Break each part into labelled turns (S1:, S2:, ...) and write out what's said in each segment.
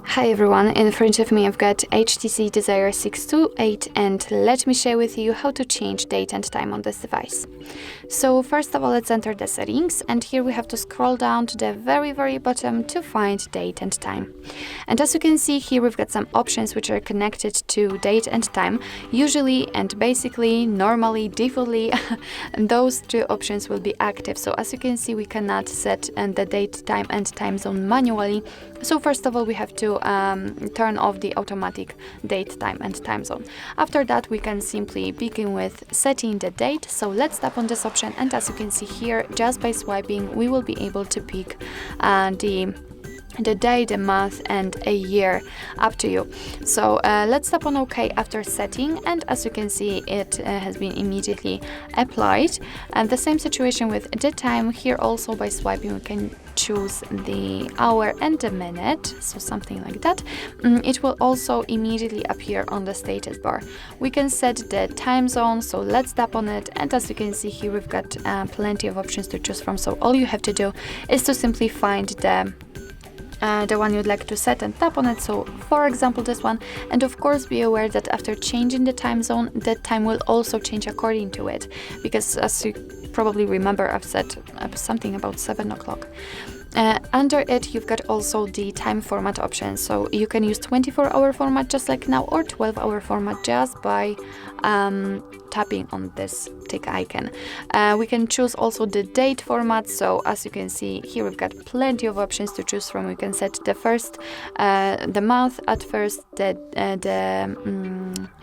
S1: Hi everyone, in front of me I've got HTC Desire 628 and let me share with you how to change date and time on this device. So first of all, let's enter the settings, and here we have to scroll down to the very bottom to find date and time. And as you can see here, we've got some options which are connected to date and time. Usually and basically, normally, defaultly, those two options will be active. So as you can see, we cannot set the date, time and time zone manually. So first of all, we have to turn off the automatic date, time and time zone. After that, we can simply begin with setting the date. So let's tap on this option, and as you can see here, just by swiping, we will be able to pick the day, the month and a year, up to you. So let's tap on OK after setting, and as you can see, it has been immediately applied. And the same situation with the time. Here also by swiping we can choose the hour and the minute, so something like that. It will also immediately appear on the status bar. We can set the time zone, so let's tap on it, and as you can see here, we've got plenty of options to choose from. So all you have to do is to simply find the one you'd like to set and tap on it. So for example, this one. And of course, be aware that after changing the time zone, the time will also change according to it, because as you probably remember, I've said something about 7 o'clock. Under it, you've got also the time format option. So you can use 24-hour format just like now, or 12-hour format just by tapping on this tick icon. We can choose also the date format. So as you can see here, we've got plenty of options to choose from. We can set the first, the month at first, the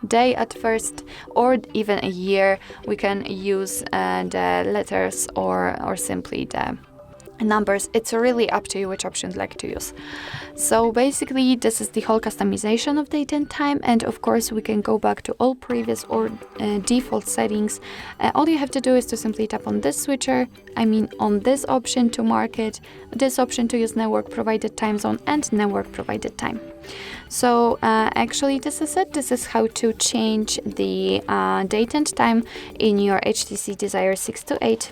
S1: day at first, or even a year. We can use the letters or simply the numbers. It's really up to you which option you'd like to use. So basically, this is the whole customization of date and time, and of course we can go back to all previous or default settings. All you have to do is to simply tap on this switcher, on this option to mark it, this option to use network provided time zone and network provided time. So actually this is it. This is how to change the date and time in your HTC Desire 628.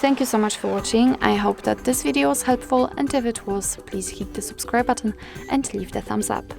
S1: Thank you so much for watching. I hope that this video was helpful, and if it was, please hit the subscribe button and leave the thumbs up.